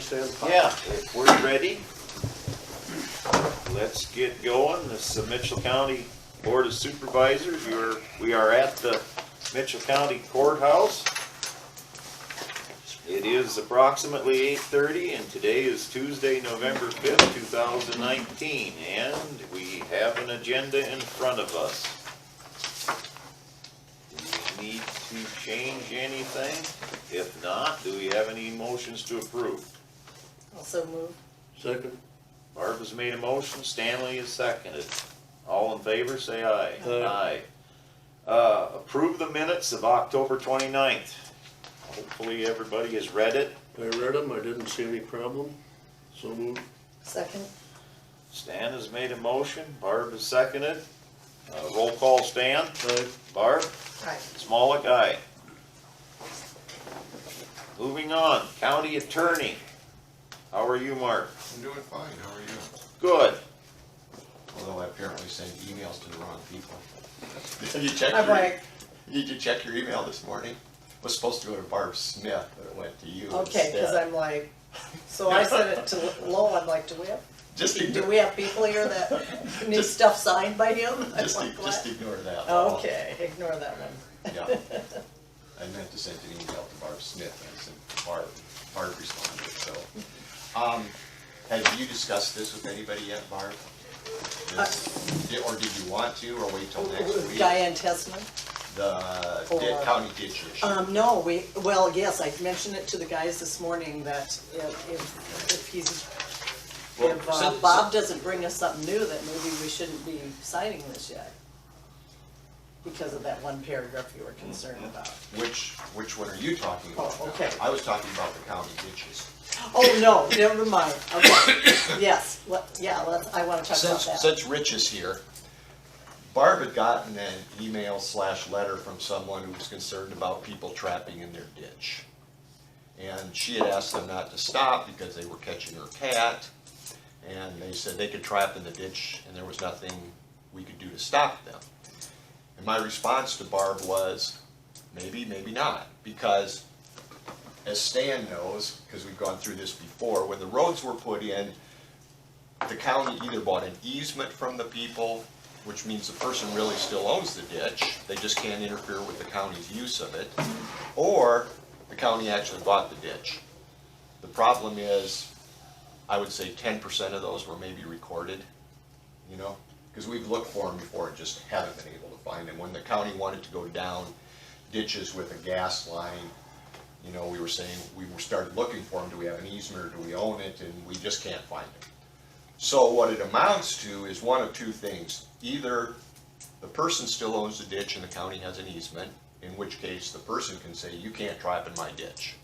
Stan? Yeah, if we're ready, let's get going. This is the Mitchell County Board of Supervisors. We are at the Mitchell County Courthouse. It is approximately 8:30 and today is Tuesday, November 5th, 2019, and we have an agenda in front of us. Do we need to change anything? If not, do we have any motions to approve? Also move. Second. Barb has made a motion, Stanley has seconded. All in favor, say aye. Aye. Approve the minutes of October 29th. Hopefully everybody has read it. I read them, I didn't see any problem, so moved. Second. Stan has made a motion, Barb has seconded. Roll call, Stan. Aye. Barb. Aye. Smolik, aye. Moving on, county attorney. How are you, Mark? I'm doing fine, how are you? Good. Although I apparently sent emails to the wrong people. Did you check I'm like, Did you check your email this morning? It was supposed to go to Barb Smith, but it went to you okay, because instead. I'm like, so I sent it to Lowell, I'm like, do we have people here that need Just- stuff signed by him? I'm Just, like, just what? ignore that. Okay, ignore that one. Yeah. I meant to send an email to Barb Smith, and I said Barb responded, so. Have you discussed this with anybody yet, Barb? Or did you want to, or wait till next week? Diane Tessman? The county ditch issue. No, well, yes, I mentioned it to the guys this morning that Well, if Bob doesn't bring us something new, that maybe we shouldn't be signing this yet. Because of that one paragraph you were concerned about. Which one are you talking about? Oh, now? okay. I was talking about the county ditches. Oh, no, never mind, okay, yes, I wanna talk about that. Since Rich is here, Barb had gotten an email/letter from someone who was concerned about people trapping in their ditch. And she had asked them not to stop because they were catching her cat, and they said they could trap in the ditch and there was nothing we could do to stop them. And my response to Barb was, maybe, maybe not, because as Stan knows, because we've gone through this before, when the roads were put in, the county either bought an easement from the people, which means the person really still owns the ditch, they just can't interfere with the county's use of it, or the county actually bought the ditch. The problem is, I would say 10% of those were maybe recorded, you know, because we've looked for them before and just haven't been able to find them. When the county wanted to go down ditches with a gas line, you know, we were saying, we started looking for them, do we have an easement or do we own it, and we just can't find them. So what it amounts to is one of two things. Either the person still owns the ditch and the county has an easement, in which case the person can say, you can't trap in my ditch,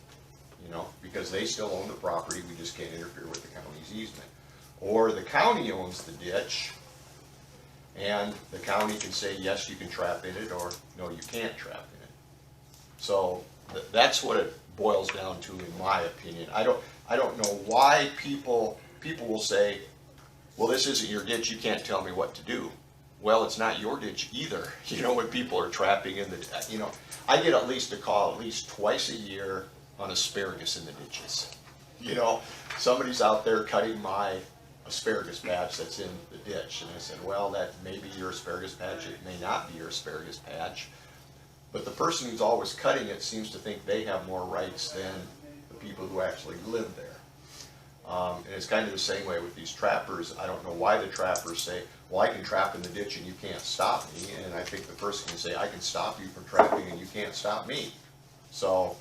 you know, because they still own the property, we just can't interfere with the county's easement. Or the county owns the ditch, and the county can say, yes, you can trap in it, or no, you can't trap in it. So that's what it boils down to, in my opinion. I don't know why people will say, well, this isn't your ditch, you can't tell me what to do. Well, it's not your ditch either. You know, when people are trapping in the, you know, I get at least a call at least twice a year on asparagus in the ditches. You know, somebody's out there cutting my asparagus patch that's in the ditch, and I said, well, that may be your asparagus patch, it may not be your asparagus patch. But the person who's always cutting it seems to think they have more rights than the people who actually live there. And it's kind of the same way with these trappers. I don't know why the trappers say, well, I can trap in the ditch and you can't stop me. And I think the person can say, I can stop you from trapping and you can't stop me. So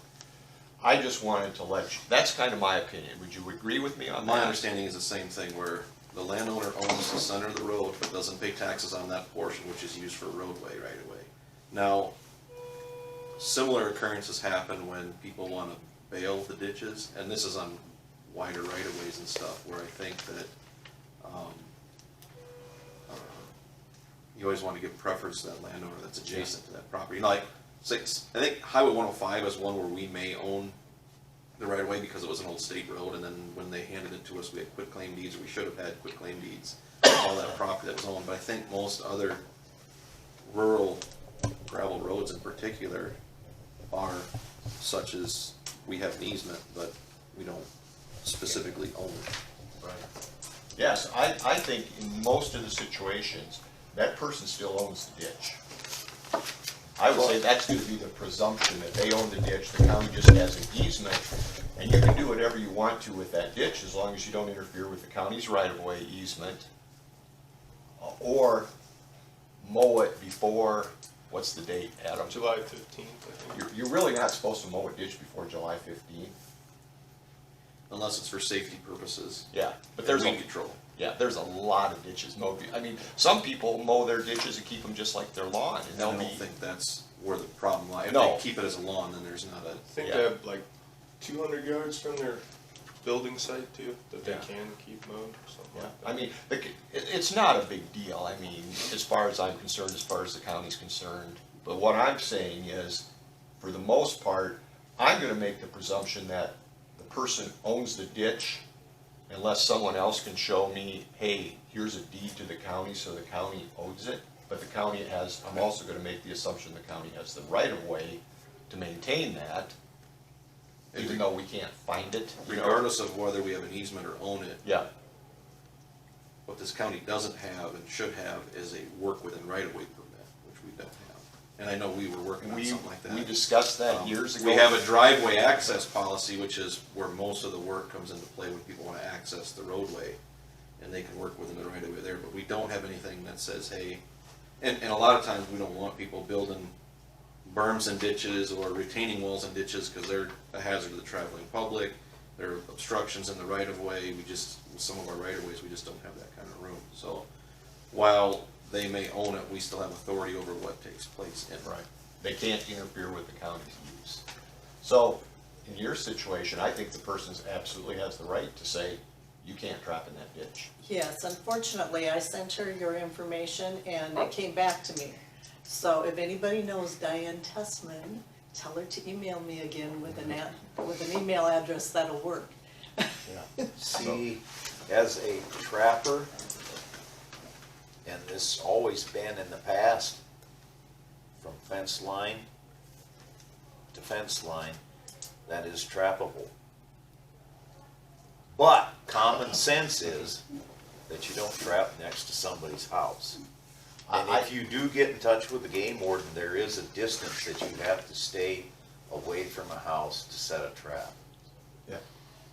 I just wanted to let you, that's kind of my opinion. Would you agree with me on that? My understanding is the same thing, where the landowner owns the center of the road, but doesn't pay taxes on that portion, which is used for roadway right away. Now, similar occurrences happen when people want to bail the ditches, and this is on wider right-of-ways and stuff, where I think that you always want to give preference to that landowner that's adjacent to that property. Like, I think Highway 105 is one where we may own the right-of-way because it was an old state road, and then when they handed it to us, we had quitclaim deeds, or we should have had quitclaim deeds, all that property that was owned. But I think most other rural gravel roads in particular are such as we have an easement, but we don't specifically own. Right. Yes, I think in most of the situations, that person still owns the ditch. I would say that's gonna be the presumption, that they own the ditch, the county just has an easement, and you can do whatever you want to with that ditch as long as you don't interfere with the county's right-of-way easement. Or mow it before, what's the date, Adam? July 15th, I think. You're really not supposed to mow a ditch before July 15th. Unless it's for safety purposes. Yeah, but And there's weed a, control. yeah, there's a lot of ditches mowed. I mean, some people mow their ditches and keep them just like their lawn, and I they'll don't be, think that's where the problem lies. If No. they keep it as a lawn, then there's not a, I think Yeah. they have like 200 yards from their building site too, that they Yeah. can keep mowed or something yeah. like that. I mean, it's not a big deal. I mean, as far as I'm concerned, as far as the county's concerned. But what I'm saying is, for the most part, I'm gonna make the presumption that the person owns the ditch unless someone else can show me, hey, here's a deed to the county, so the county owns it. But the county has, I'm also gonna make the assumption the county has the right of way to maintain that, even though we can't find it, you know? regardless of whether we have an easement or own it, Yeah, what this county doesn't have and should have is a work within right-of-way permit, which we don't have. And I know we were working on we, something like that. we discussed that years ago. We have a driveway access policy, which is where most of the work comes into play when people wanna access the roadway. And they can work within the right of way there, but we don't have anything that says, hey, and a lot of times we don't want people building berms and ditches or retaining walls and ditches, cause they're a hazard to the traveling public. There are obstructions in the right of way, with some of our right of ways, we just don't have that kind of room. So, while they may own it, we still have authority over what takes place in it. Right. They can't interfere with the county's use. So, in your situation, I think the person absolutely has the right to say, you can't trap in that ditch. Yes, unfortunately, I sent her your information and it came back to me. So if anybody knows Diane Tessman, tell her to email me again with an email address that'll work. See, as a trapper, and this always been in the past, from fence line to fence line, that is trappable. But common sense is that you don't trap next to somebody's house. And if you do get in touch with the game warden, there is a distance that you have to stay away from a house to set a trap. Yeah.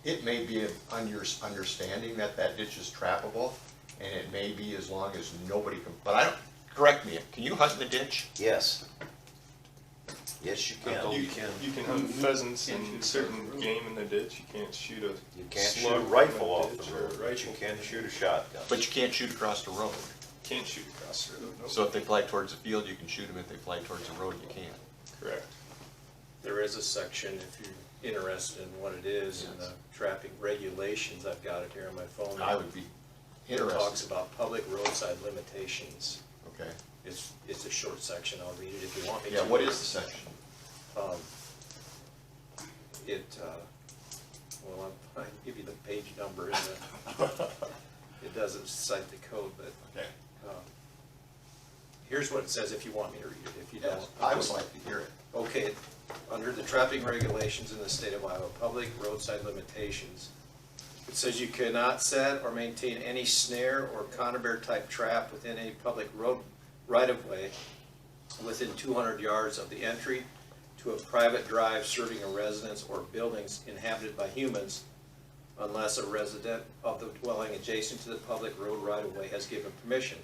It may be on your understanding that that ditch is trappable, and it may be as long as nobody can, but I don't, correct me, can you hunt in the ditch? Yes. Yes, you I'm told can. you can. You can hunt pheasants and certain game in the ditch. You can't shoot a You can't shoot a slug from rifle a off ditch the or a road, but you rifle. can shoot a shotgun. But you can't shoot across the road. Can't shoot across the road. No. So if they fly towards the field, you can shoot them. If they fly towards the road, you can't. Correct. There is a section, if you're interested in what it is, in the traffic regulations, I've got it here on my phone. I would be It talks interested. about public roadside limitations. Okay. It's a short section, I'll read it if you want me to. Yeah, what is the section? Well, I can give you the page number, and it doesn't cite the code, but Okay. here's what it says if you want me to read it, if you don't. I would like to hear it. Okay, under the traffic regulations in the state of Iowa, public roadside limitations, it says you cannot set or maintain any snare or conibear type trap within any public road right-of-way within 200 yards of the entry to a private drive serving a residence or buildings inhabited by humans unless a resident of the dwelling adjacent to the public road right-of-way has given permission,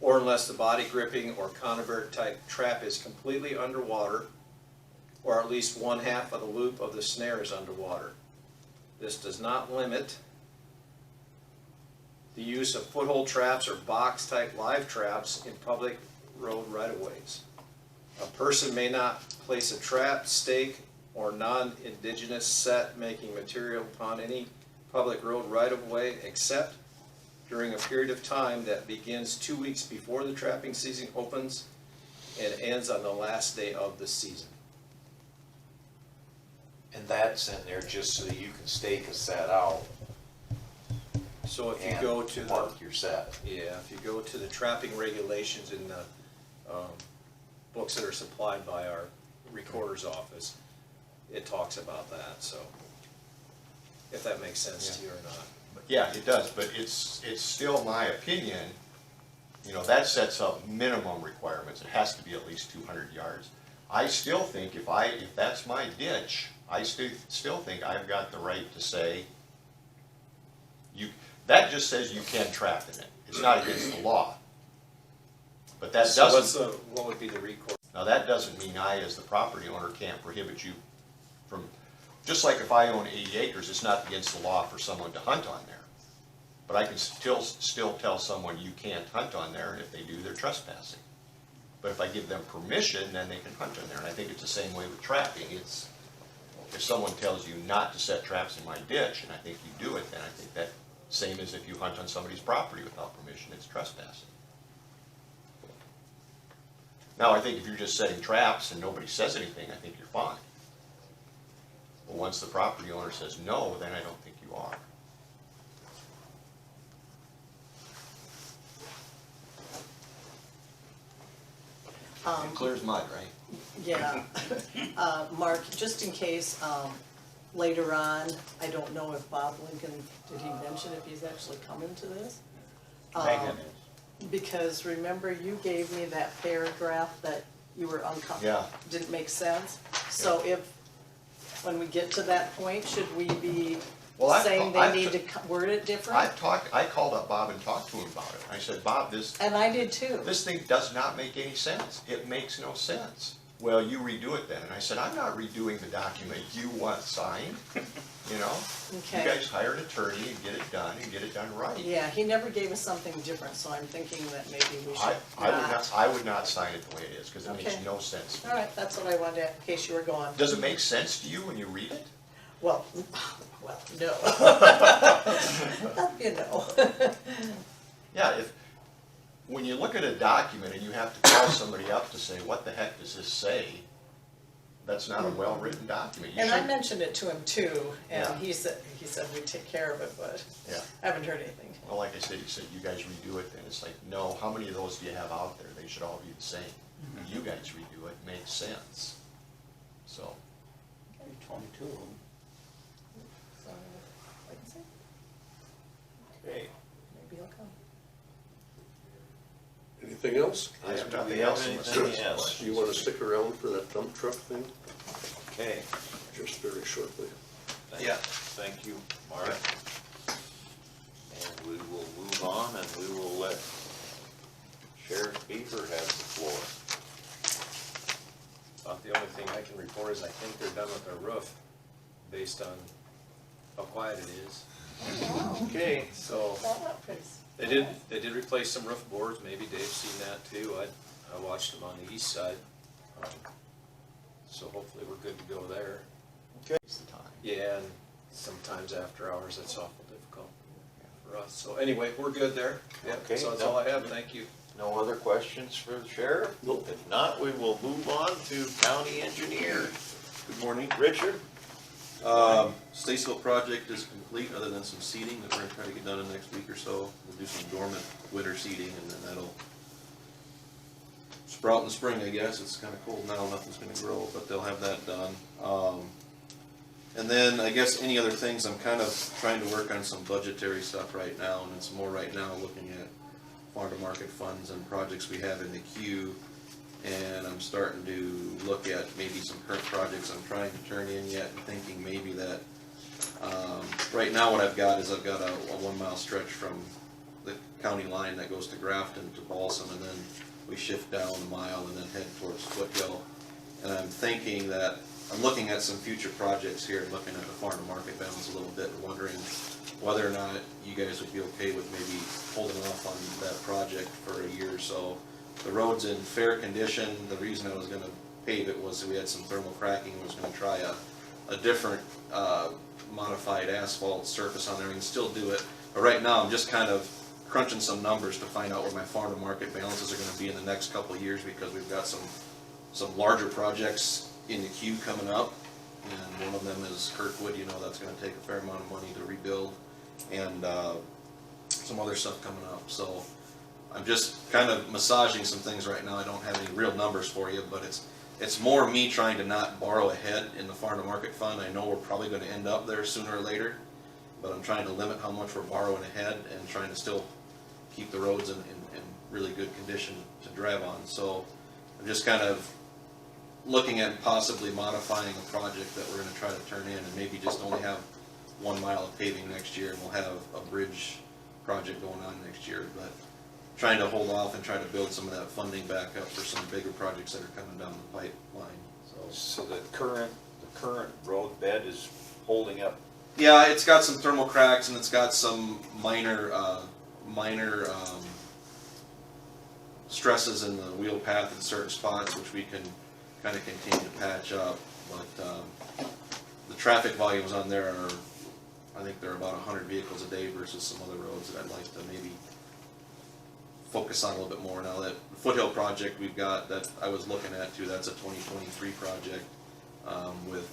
or unless the body gripping or conibear type trap is completely underwater, or at least one half of the loop of the snare is underwater. This does not limit the use of foothold traps or box type live traps in public road right-of-ways. A person may not place a trap, stake, or non-indigenous set making material upon any public road right-of-way except during a period of time that begins 2 weeks before the trapping season opens and ends on the last day of the season. And that's in there just so that you can stake a set out So if you and go to the, mark your set. yeah, if you go to the trapping regulations in the books that are supplied by our recorder's office, it talks about that, so. if that makes sense to you or not. Yeah, it does, but it's still my opinion, you know, that sets up minimum requirements. It has to be at least 200 yards. I still think if that's my ditch, I still think I've got the right to say, that just says you can trap in it. It's not against the law. But that So doesn't, what would be the recourse? now that doesn't mean I, as the property owner, can't prohibit you from, just like if I own 80 acres, it's not against the law for someone to hunt on there. But I can still tell someone you can't hunt on there, and if they do, they're trespassing. But if I give them permission, then they can hunt on there, and I think it's the same way with trapping. It's, if someone tells you not to set traps in my ditch, and I think you do it, then I think that same as if you hunt on somebody's property without permission, it's trespassing. Now, I think if you're just setting traps and nobody says anything, I think you're fine. But once the property owner says no, then I don't think you are. It clears mud, right? Yeah. Mark, just in case, later on, I don't know if Bob Lincoln, did he mention if he's actually coming to this? Megan is. Because remember, you gave me that paragraph that you were uncomfortable, Yeah. didn't make sense? So if, when we get to that point, should we be Well, saying they need to word it different? I called up Bob and talked to him about it. I said, Bob, And I did too. this thing does not make any sense. It makes no sense. Well, you redo it then. And I said, I'm not redoing the document you want signed, you know? Okay. You guys hire an attorney and get it done right. Yeah, he never gave us something different, so I'm thinking that maybe we should I would not sign it the way it is, because it makes Okay. no sense. All right, that's what I wanted, in case you were going. Does it make sense to you when you read it? Well, no. You know. Yeah, when you look at a document and you have to call somebody up to say, what the heck does this say? That's not a well-written document. You And I should- mentioned it to him too, and Yeah. he said we'd take care of it, but Yeah. I haven't heard anything. Well, like I said, he said, you guys redo it, then it's like, no, how many of those do you have out there? They should all be the same. You guys redo it, makes sense. So, 22 of them. So, like I said, Okay. maybe he'll come. Anything else? I have Do we nothing have else unless anything there's else? questions. Do you wanna stick around for that dump truck thing? Okay. Just very shortly. Yeah. Thank you, Mark. And we will move on and we will let Sheriff Beaver have the floor. The only thing I can report is I think they're done with their roof, based on how quiet it is. Okay. So, That went pretty. they did replace some roof boards, maybe Dave's seen that too. I watched them on the east side. So hopefully we're good to go there. It's the time. Yeah, and sometimes after hours, that's awful difficult for us. So anyway, we're good there. Yeah, Okay, so that's all I have, thank you. No other questions for the sheriff? Nope. If not, we will move on to county engineer. Good morning. Richard? Statesville project is complete, other than some seeding that we're gonna try to get done in the next week or so. We'll do some dormant winter seeding, and then that'll sprout in the spring, I guess. It's kinda cold now, nothing's gonna grow, but they'll have that done. And then, I guess, any other things, I'm kind of trying to work on some budgetary stuff right now, and it's more right now looking at farm to market funds and projects we have in the queue. And I'm starting to look at maybe some current projects I'm trying to turn in yet, and thinking maybe that, right now what I've got is I've got a 1 mile stretch from the county line that goes to Grafton to Balsam, and then we shift down a mile and then head towards Foothill. And I'm thinking that, I'm looking at some future projects here, looking at the farm to market balance a little bit, and wondering whether or not you guys would be okay with maybe holding off on that project for a year or so. The road's in fair condition. The reason I was gonna pave it was we had some thermal cracking. I was gonna try a different, modified asphalt surface on there. We can still do it, but right now I'm just kind of crunching some numbers to find out where my farm to market balances are gonna be in the next couple of years, because we've got some larger projects in the queue coming up. And one of them is Kirkwood, you know, that's gonna take a fair amount of money to rebuild, and, some other stuff coming up. So I'm just kind of massaging some things right now. I don't have any real numbers for you, but it's more me trying to not borrow ahead in the farm to market fund. I know we're probably gonna end up there sooner or later, but I'm trying to limit how much we're borrowing ahead and trying to still keep the roads in really good condition to drive on. So I'm just kind of looking at possibly modifying a project that we're gonna try to turn in and maybe just only have 1 mile of paving next year, and we'll have a bridge project going on next year. But trying to hold off and try to build some of that funding back up for some bigger projects that are coming down the pipeline, so. So the current road bed is holding up. Yeah, it's got some thermal cracks and it's got some minor stresses in the wheel path in certain spots, which we can kind of continue to patch up. But the traffic volumes on there are, I think they're about 100 vehicles a day versus some other roads that I'd like to maybe focus on a little bit more. Now that Foothill project we've got that I was looking at too, that's a 2023 project with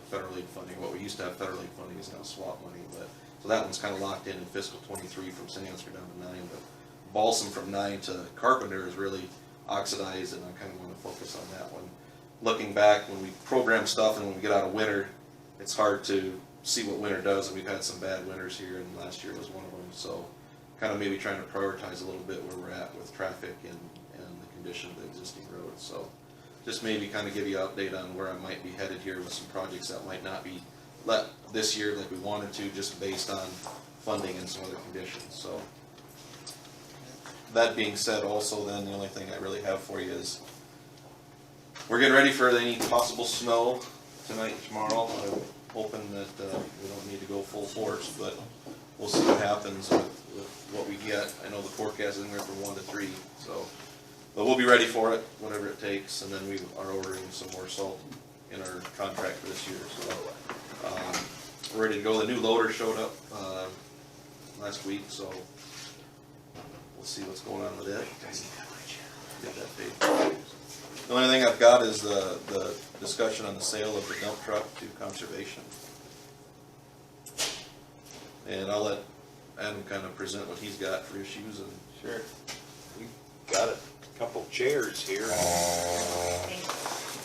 federal aid funding. What we used to have federal aid funding is now swap money, but so that one's kind of locked in fiscal 23 from St. Ansgar down to 9. But Balsam from 9 to Carpenter is really oxidized, and I kind of want to focus on that one. Looking back, when we program stuff and when we get out of winter, it's hard to see what winter does, and we've had some bad winters here, and last year was one of them. So kind of maybe trying to prioritize a little bit where we're at with traffic and the condition of the existing roads. So just maybe kind of give you an update on where I might be headed here with some projects that might not be let this year like we wanted to, just based on funding and some other conditions. So that being said, also then the only thing I really have for you is we're getting ready for any possible snow tonight and tomorrow. I'm hoping that we don't need to go full force, but we'll see what happens with what we get. I know the forecast is anywhere from 1 to 3, so, but we'll be ready for it, whatever it takes, and then we are ordering some more salt in our contract for this year. So we're ready to go. The new loader showed up last week, so we'll see what's going on with it. Get that paid. The only thing I've got is the discussion on the sale of the dump truck to conservation. And I'll let Adam kind of present what he's got for issues and. Sure. We got a couple chairs here.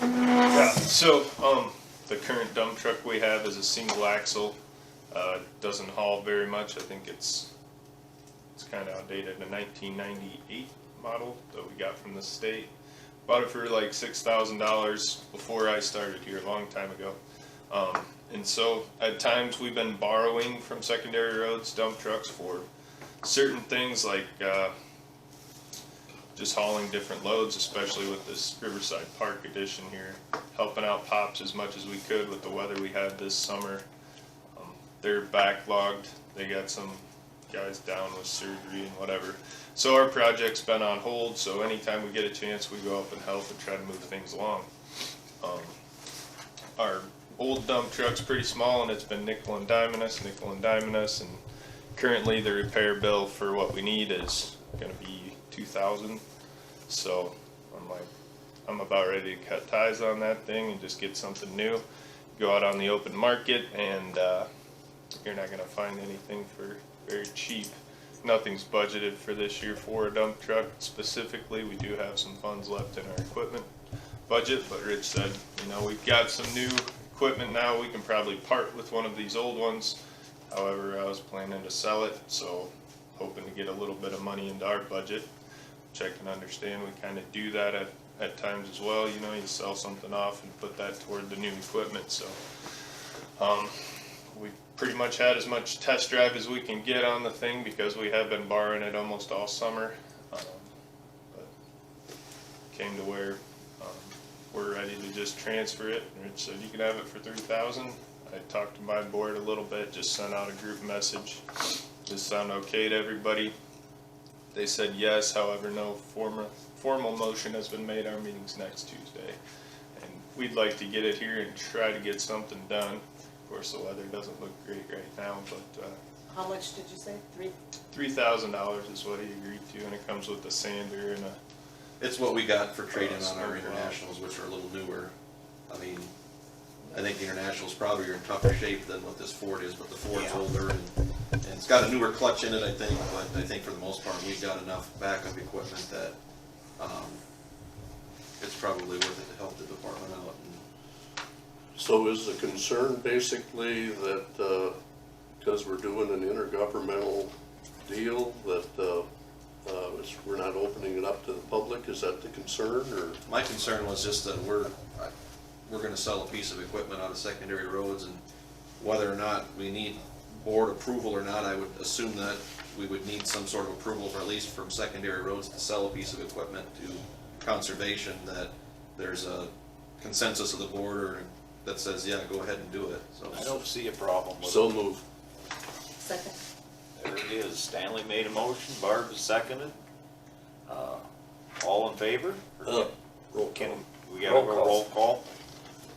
Yeah, so, the current dump truck we have is a single axle, doesn't haul very much. I think it's kind of outdated, a 1998 model that we got from the state. Bought it for like $6,000 before I started here a long time ago. And so at times we've been borrowing from secondary roads dump trucks for certain things like just hauling different loads, especially with this Riverside Park edition here, helping out Pops as much as we could with the weather we had this summer. They're backlogged. They got some guys down with surgery and whatever. So our project's been on hold, so anytime we get a chance, we go up and help and try to move things along. Our old dump truck's pretty small, and it's been nickel and diming us, and currently the repair bill for what we need is gonna be $2,000. So I'm like, I'm about ready to cut ties on that thing and just get something new. Go out on the open market, and you're not gonna find anything for very cheap. Nothing's budgeted for this year for a dump truck specifically. We do have some funds left in our equipment budget, but Rich said, you know, we've got some new equipment now. We can probably part with one of these old ones. However, I was planning to sell it, so hoping to get a little bit of money into our budget, which I can understand. We kind of do that at times as well. You know, you sell something off and put that toward the new equipment. So we pretty much had as much test drive as we can get on the thing because we have been borrowing it almost all summer. But came to where we're ready to just transfer it. Rich said you can have it for $3,000. I talked to my board a little bit, just sent out a group message. Does sound okay to everybody? They said yes, however no formal motion has been made. Our meeting's next Tuesday. And we'd like to get it here and try to get something done. Of course, the weather doesn't look great right now, but How much did you say? $3,000 is what he agreed to, and it comes with a sander and a. It's what we got for trading on our internationals, which are a little newer. I mean, I think the internationals probably are in tougher shape than what this Ford is, but the Ford's older and it's got a newer clutch in it, I think. But I think for the most part, we've got enough backup equipment that it's probably worth it to help the department out. So is the concern basically that because we're doing an intergovernmental deal that, we're not opening it up to the public? Is that the concern, or? My concern was just that we're gonna sell a piece of equipment on the secondary roads, and whether or not we need board approval or not, I would assume that we would need some sort of approval, for at least from secondary roads, to sell a piece of equipment to conservation, that there's a consensus of the board or that says, yeah, go ahead and do it, so. I don't see a problem with it. So move. Second. There it is. Stanley made a motion, Barb has seconded. All in favor? Roll Can, call. we gotta go roll call.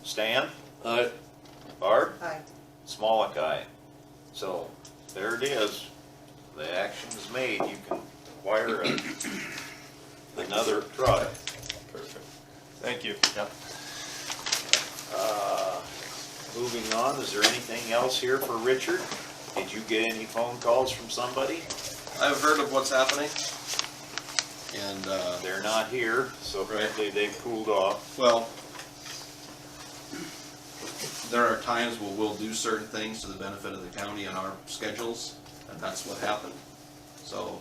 Stan? Aye. Barb? Aye. Smollett, aye. So, there it is. The action is made. You can acquire another truck. Perfect. Thank you. Moving on, is there anything else here for Richard? Did you get any phone calls from somebody? I've heard of what's happening, and, They're not here, so apparently they've cooled off. well, there are times where we'll do certain things to the benefit of the county on our schedules, and that's what happened. So,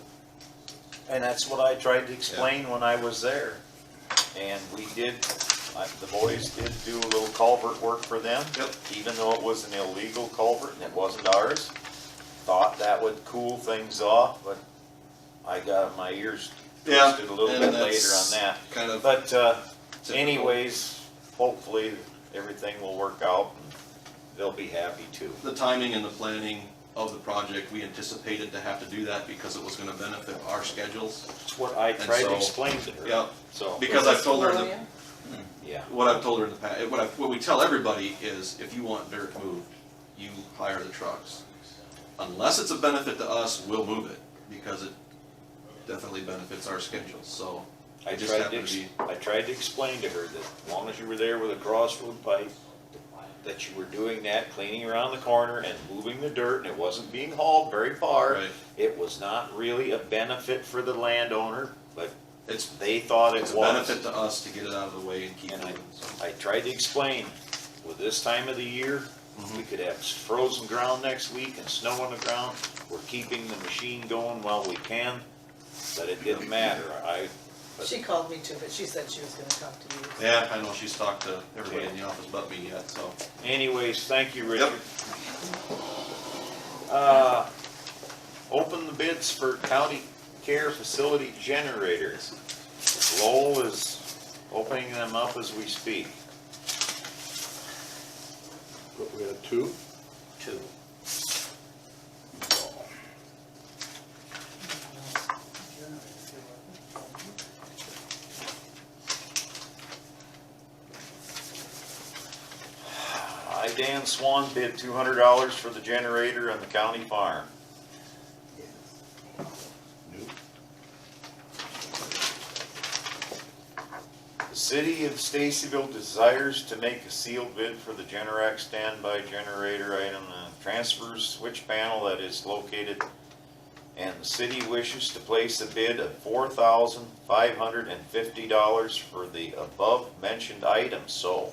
And that's what I tried to explain when I was there. And we did, the boys did do a little culvert work for them. Yep. Even though it was an illegal culvert and it wasn't ours. Thought that would cool things off, but I got my ears Yeah, twisted a little and bit later that's on that. kind of But typical. anyways, hopefully everything will work out and they'll be happy too. The timing and the planning of the project, we anticipated to have to do that because it was gonna benefit our schedules. That's what I tried to so- explain to her. Yeah, So, because I've told her that. Gloria? yeah. What I've told her in the past, what we tell everybody is, if you want dirt moved, you hire the trucks. Unless it's a benefit to us, we'll move it, because it definitely benefits our schedules, so. I it just tried to, happened to be. I tried to explain to her that as long as you were there with a crossroad pipe, that you were doing that, cleaning around the corner and moving the dirt, and it wasn't being hauled very far. Right. It was not really a benefit for the landowner, but It's, they thought it it's a was. benefit to us to get it out of the way and keep And moving, so. I tried to explain, with this time of the year, we could have frozen ground next week and snow on the ground. We're keeping the machine going while we can, but it didn't matter. She called me too, but she said she was gonna talk to you. Yeah, I know she's talked to everybody in the office but me yet, so. Anyways, thank you, Richard. Open the bids for county care facility generators. Lowell is opening them up as we speak. What, we had two? Two. Dan Swan bid $200 for the generator on the county farm. The city of Stacyville desires to make a sealed bid for the Generac standby generator item, transfer switch panel that is located, and the city wishes to place a bid of $4,550 for the above mentioned items. So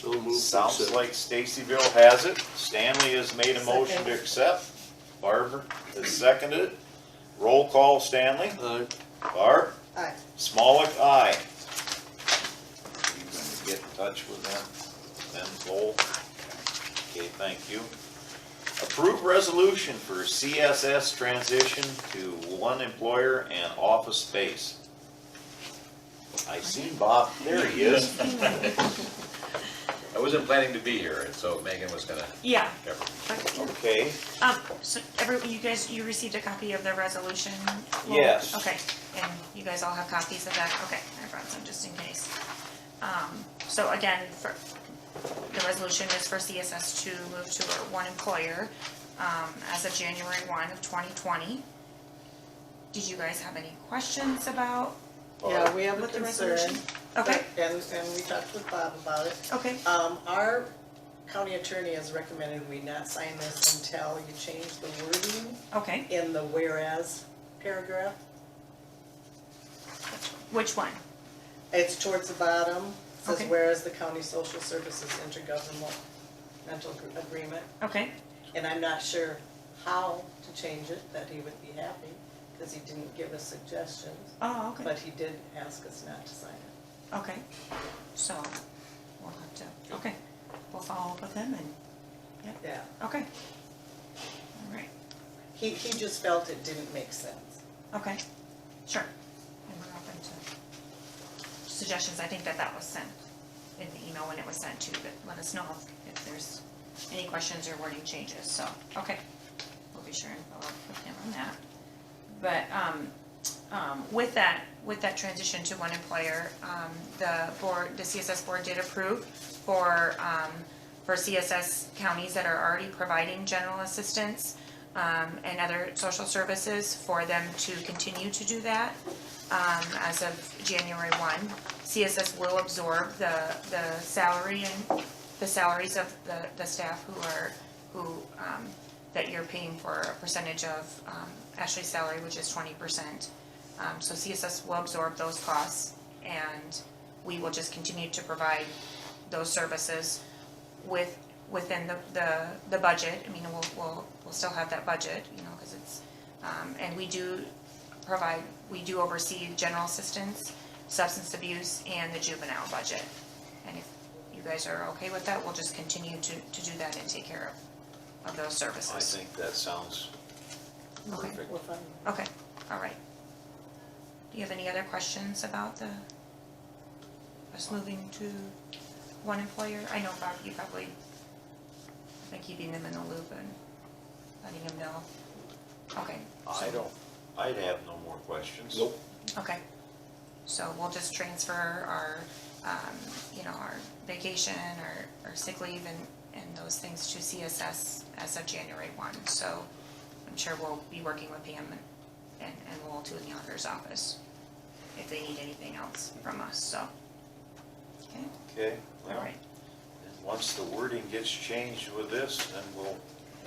moved. sounds like Stacyville has it. Stanley has made a motion to accept. Barbara has seconded it. Roll call, Stanley. Aye. Barb? Aye. Smollett, aye. You gonna get in touch with them, Lowell? Okay, thank you. Approve resolution for CSS transition to one employer and office space. I seen Bob, there he is. I wasn't planning to be here, and so Megan was gonna Yeah. cover. Okay, So you received a copy of the resolution? Yes. Okay, and you guys all have copies of that? Okay, I brought some just in case. So again, the resolution is for CSS to move to our one employer, as of January 1 of 2020. Did you guys have any questions about? Yeah, we have a With the concern. resolution? Okay. And we talked with Bob about it. Okay, Our county attorney has recommended we not sign this until you change the wording okay. in the whereas paragraph. Which one? It's towards the bottom, says Okay. whereas the county social services intergovernmental agreement. Okay, And I'm not sure how to change it, that he would be happy, because he didn't give us suggestions, Oh, okay, but he did ask us not to sign it. okay, so, we'll have to, okay, we'll follow up with him and, Yeah, okay. All right, he just felt it didn't make sense. okay, sure. And we're open to suggestions, I think that was sent in the email when it was sent to, but let us know if there's any questions or wording changes, so, okay. We'll be sure and follow up with him on that. But, with that transition to one employer, the CSS board did approve for CSS counties that are already providing general assistance, and other social services for them to continue to do that, as of January 1. CSS will absorb the salary and the salaries of the staff that you're paying for a percentage of Ashley's salary, which is 20%. So CSS will absorb those costs, and we will just continue to provide those services within the budget. I mean, we'll still have that budget, you know, because it's, and we do oversee general assistance, substance abuse, and the juvenile budget. And if you guys are okay with that, we'll just continue to do that and take care of those services. I think that sounds Okay. perfect. We're fine. Okay, all right. Do you have any other questions about us moving to one employer? I know, Bob, you probably been keeping them in the loop and letting them know. Okay. I'd have no more questions. Nope. Okay, so we'll just transfer our, our vacation, our sick leave and those things to CSS as of January 1. So I'm sure we'll be working with Pam and we'll to the auditor's office if they need anything else from us, so. Okay, Okay, all well, right. and once the wording gets changed with this, then we'll,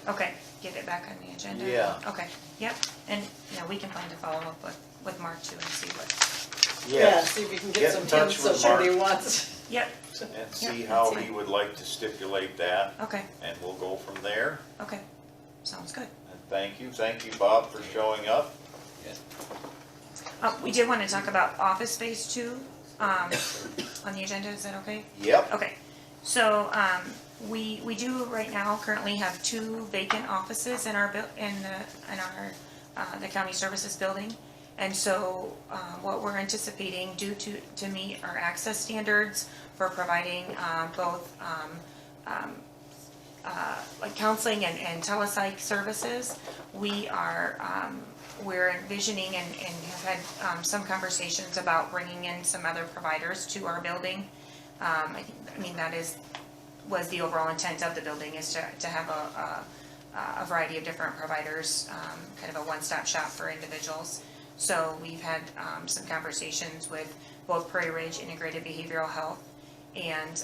Okay, get it back on the agenda? Yeah. Okay, yep, and, we can plan to follow up with Mark too and see what, Yeah, yes, see if you can Get get in some touch hints with of what he Mark. wants. yep, and see Yeah, how that's he it. would like to stipulate that, okay, and we'll go from there. okay, sounds good. And thank you, Bob, for showing up. We did want to talk about office space too, on the agenda, is that okay? Yep, Okay, so, we do right now currently have 2 vacant offices in our the county services building. And so, what we're anticipating due to meet our access standards for providing, both, like counseling and telepsych services, we're envisioning and have had, some conversations about bringing in some other providers to our building. That was the overall intent of the building, is to have a variety of different providers, kind of a one-stop shop for individuals. So we've had some conversations with both Prairie Ridge Integrated Behavioral Health and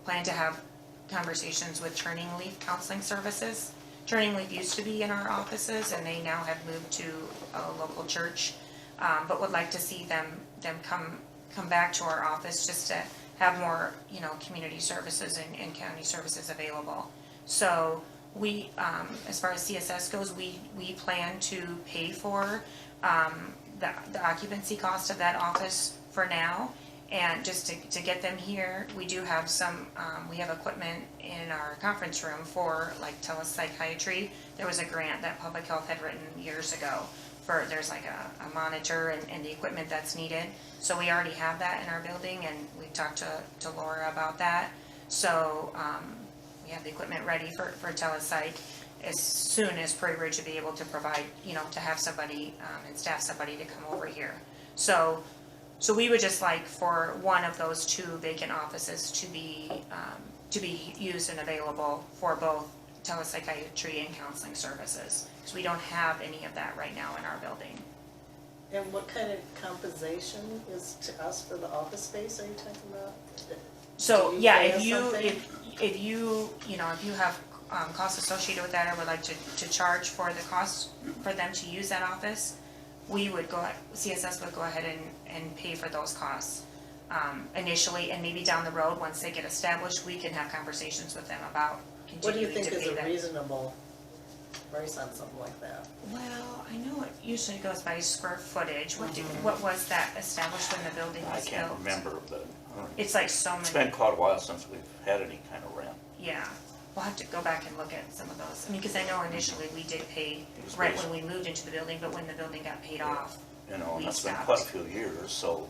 plan to have conversations with Turning Leaf Counseling Services. Turning Leaf used to be in our offices and they now have moved to a local church, but would like to see them come back to our office just to have more, community services and county services available. So we, as far as CSS goes, we plan to pay for the occupancy cost of that office for now. And just to get them here, we do have we have equipment in our conference room for like telepsychiatry. There was a grant that Public Health had written years ago there's like a monitor and the equipment that's needed. So we already have that in our building and we talked to Laura about that. So we have the equipment ready for telepsych as soon as Prairie Ridge would be able to provide, to have somebody and staff somebody to come over here. So we would just like for one of those 2 vacant offices to be used and available for both telepsychiatry and counseling services. So we don't have any of that right now in our building. And what kind of compensation is to us for the office space are you talking about? So, Do you yeah, pay if us you, something? if you have costs associated with that or would like to charge for the cost for them to use that office, CSS would go ahead and pay for those costs initially, and maybe down the road, once they get established, we can have conversations with them about What do you continuing think to is pay a them. reasonable Or on something like that. Well, I know it usually goes by square footage. What was that established when the building I was built? can't remember, but It's like so it's many, been quite a while since we've had any kind of rent. yeah. We'll have to go back and look at some of those. I mean, cause I know initially we did pay It was rent based- when we moved into the building, but when the building got paid off, You know, and we that's been stopped. quite a few years, so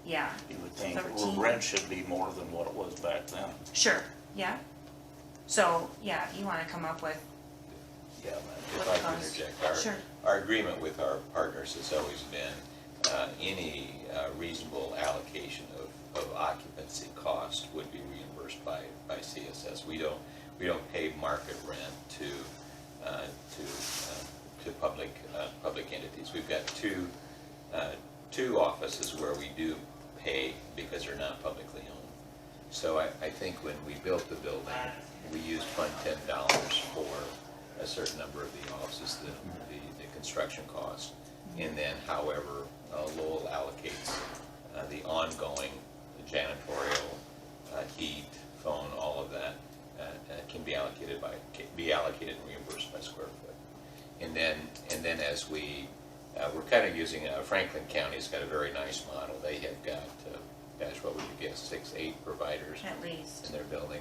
Yeah, you would think 13. rent should be more than what it was back then. sure, yeah. So, yeah, if you wanna come up with, Yeah, What if I can cost? interject, Sure. our agreement with our partners has always been, any reasonable allocation of occupancy cost would be reimbursed by CSS. We don't pay market rent to public entities. We've got two offices where we do pay because they're not publicly owned. So I think when we built the building, we used Fund $10 for a certain number of the offices, the construction cost. And then however, Lowell allocates the ongoing janitorial, heat, phone, all of that can be allocated and reimbursed by square foot. And then as we're kind of using, Franklin County's got a very nice model. They have got, gosh, what would you guess, 6, 8 providers at least, in their building.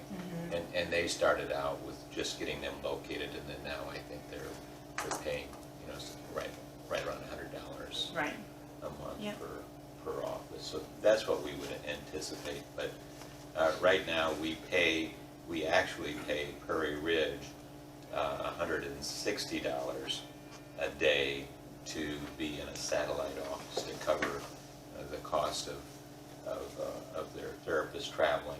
And they started out with just getting them located, and then now I think they're paying, you know, right around $100 right, a month Yep. per office. So that's what we would anticipate. But right now, we actually pay Prairie Ridge $160 a day to be in a satellite office to cover the cost of their therapist traveling,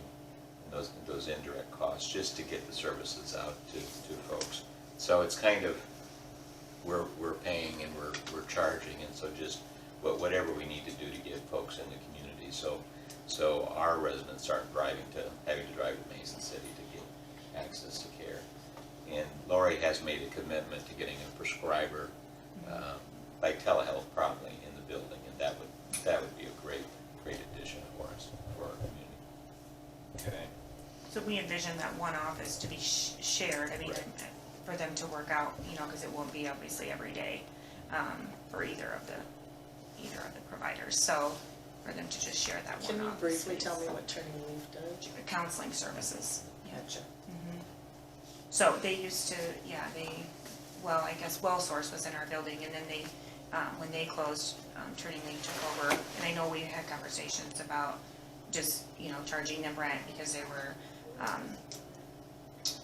and those indirect costs, just to get the services out to folks. So it's kind of, we're paying and we're charging, and so just whatever we need to do to get folks in the community. So our residents aren't having to drive to Mason City to get access to care. And Lori has made a commitment to getting a prescriber by telehealth probably in the building, and that would be a great addition for us, for our community. Okay. so we envision that one office to be shared, I mean, for them to work out, you know, cause it won't be obviously every day, for either of the providers, so for them to just share that one Can you office briefly space. tell me what Turning Leaf does? Counseling services, yeah. Gotcha. So they used to, well, I guess WellSource was in our building, and then they, when they closed, Turning Leaf took over, and I know we had conversations about just, you know, charging them rent because they were,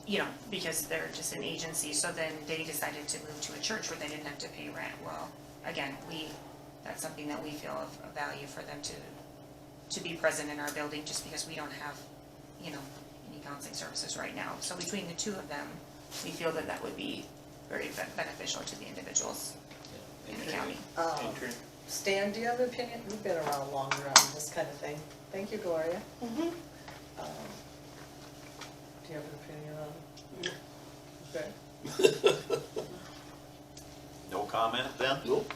you know, because they're just an agency, so then they decided to move to a church where they didn't have to pay rent. Well, again, that's something that we feel of value for them to be present in our building, just because we don't have, you know, any counseling services right now. So between the two of them, we feel that would be very beneficial to the individuals in the county. Adrian? Stan, do you have an opinion? You've been around longer on this kind of thing. Thank you, Gloria. Do you have an opinion on it? Okay. No comment then? Nope.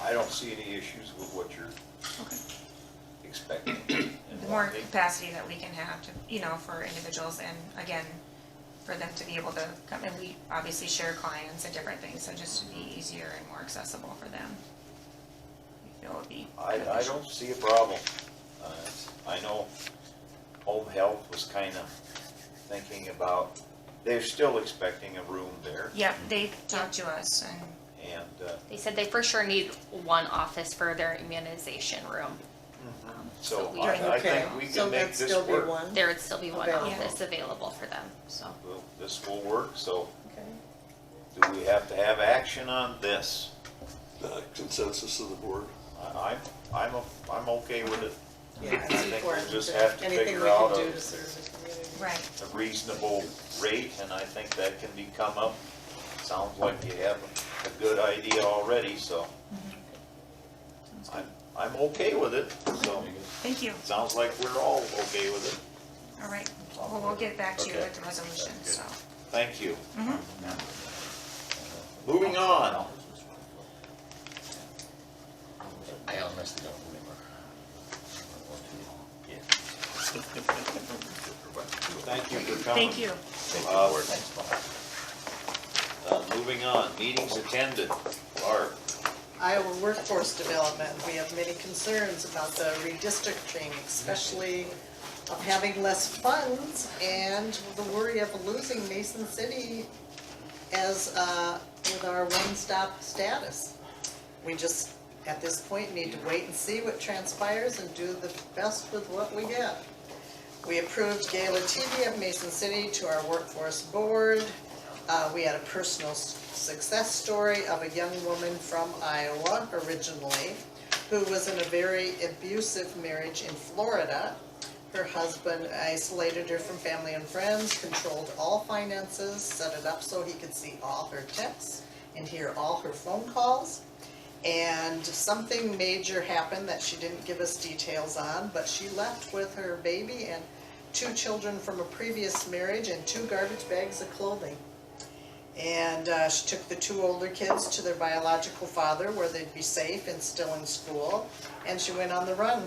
I don't see any issues with what you're Okay. expecting. The more capacity that we can have to, you know, for individuals, and again, for them to be able to come, and we obviously share clients and different things, so just to be easier and more accessible for them. We feel would be I beneficial. don't see a problem. I know home health was kind of thinking about, they're still expecting a room there, Yep, they talked to us, and and They said they for sure need one office for their immunization room. so we- I Okay, think we so can make that'd this still be work. one? There would still be one Available. office available for them, so. Well, this will work, so Okay. do we have to have action on this? Consensus of the board. I'm okay with it. Yeah, I it's think important we'll just to- have to anything figure we out can do a- to serve the community. right, a reasonable rate, and I think that can be come up. Sounds like you have a good idea already, so I'm okay with it, so thank you, sounds like we're all okay with it. all right, well, we'll get back to you Okay. with the resolution, That's so. good. Thank you. Mhm. Moving on. I honestly don't remember. Thank you for coming. Thank you. Thank you, Uh, board. Thanks, Bob. Moving moving on, meetings attended, Barb. Iowa Workforce Development, we have many concerns about the redistricting, especially of having less funds and the worry of losing Mason City as, with our one-stop status. We just, at this point, need to wait and see what transpires and do the best with what we get. We approved Gayla TV of Mason City to our workforce board. We had a personal success story of a young woman from Iowa originally, who was in a very abusive marriage in Florida. Her husband isolated her from family and friends, controlled all finances, set it up so he could see all her texts and hear all her phone calls. And something major happened that she didn't give us details on, but she left with her baby and 2 children from a previous marriage and 2 garbage bags of clothing. And she took the 2 older kids to their biological father where they'd be safe and still in school, and she went on the run.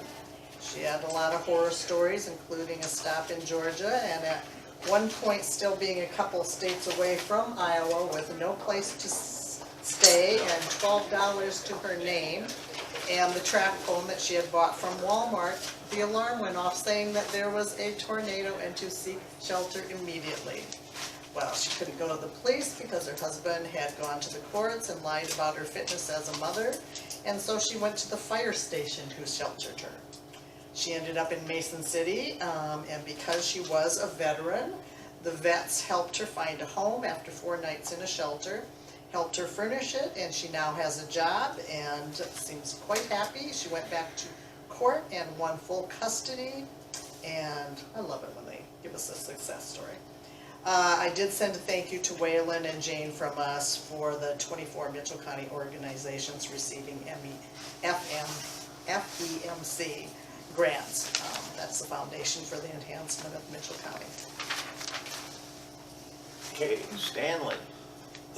She had a lot of horror stories, including a stop in Georgia, and at one point still being a couple states away from Iowa with no place to stay and $12 to her name, and the trap phone that she had bought from Walmart. The alarm went off saying that there was a tornado and to seek shelter immediately. Well, she couldn't go to the police because her husband had gone to the courts and lied about her fitness as a mother, and so she went to the fire station who sheltered her. She ended up in Mason City, and because she was a veteran, the vets helped her find a home after 4 nights in a shelter, helped her furnish it, and she now has a job and seems quite happy. She went back to court and won full custody, and I love it when they give us a success story. I did send a thank you to Waylon and Jane from us for the 24 Mitchell County organizations receiving FEMC grants. That's the foundation for the enhancement of Mitchell County. Okay, Stanley.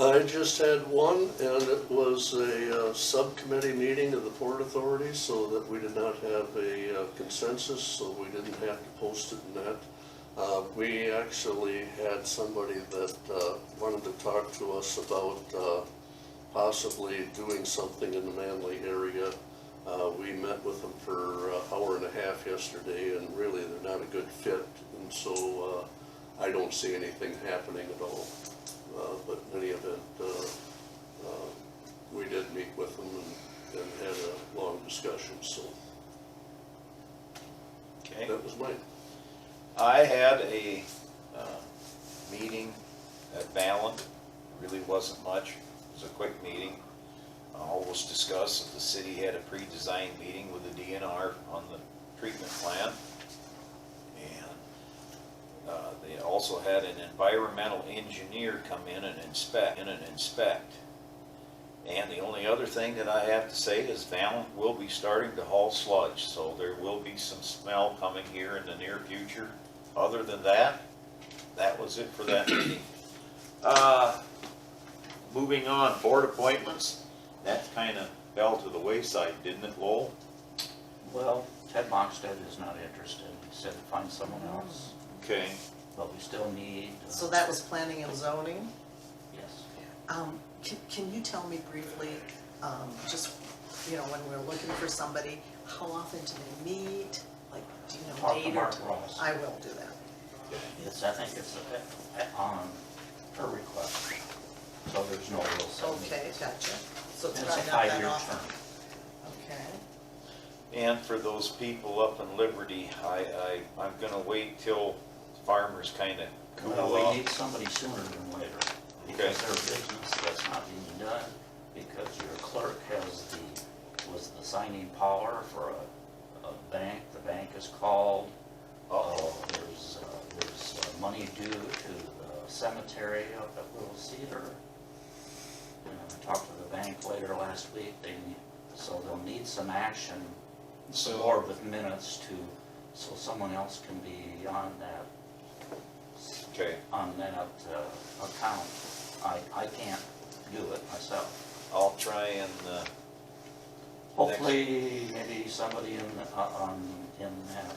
I just had one, and it was a subcommittee meeting of the Port Authority, so that we did not have a consensus, so we didn't have to post it in that. We actually had somebody that wanted to talk to us about possibly doing something in the Manly area. We met with them for an hour and a half yesterday, and really they're not a good fit, and so I don't see anything happening at all. But in any event, we did meet with them and had a long discussion, so Okay. that was mine. I had a meeting at Ballin, really wasn't much, it was a quick meeting. All was discussed that the city had a pre-designed meeting with the DNR on the treatment plan. And they also had an environmental engineer come in and inspect. And the only other thing that I have to say is Valent will be starting to haul sludge, so there will be some smell coming here in the near future. Other than that, that was it for that meeting. Moving on, board appointments, that kind of fell to the wayside, didn't it, Lowell? Well, Ted Mockstead is not interested. He said find someone else, Okay. but we still need. So that was planning and zoning. Yes. Can you tell me briefly, just, you know, when we're looking for somebody, how often do they meet? Like, do you know, Talk to date or Mark time? Ross. I will do that. It's, I think it's on her request, so there's no real set meeting. Okay, gotcha. So it's It's a probably not that 5-year often. term. Okay. And for those people up in Liberty, I'm gonna wait till farmers kind of cool Well, we off. need somebody sooner than later, Okay. because their business that's not being done, because your clerk was the signing power for a bank, the bank is called. There's money due to the cemetery up at Little Cedar. And I talked to the bank later last week, so they'll need some action, some board with minutes so someone else can be on that Okay, account. I can't do it myself. I'll try and Hopefully, maybe somebody in that,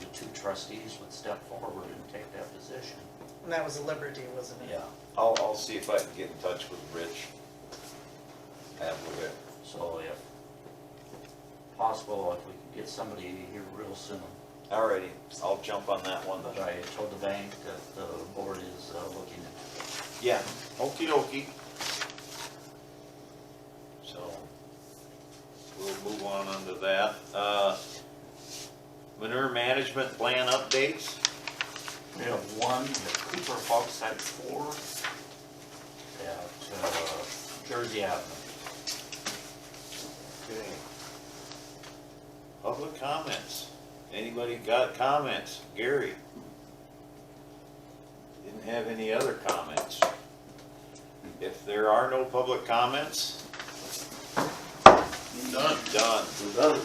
the two trustees would step forward and take that position. And that was a Liberty, wasn't it? Yeah, I'll see if I can get in touch with Rich. so if possible, if we could get somebody here real soon. Alrighty, I'll jump on that one. But I told the bank that the board is looking into it. Yeah, okey dokey. So, we'll move on under that. Manure management plan updates? We have one, the Cooper folks had 4 at Jersey Avenue. Okay. Public comments. Anybody got comments? Gary? Didn't have any other comments. If there are no public comments, Done. done. We're done.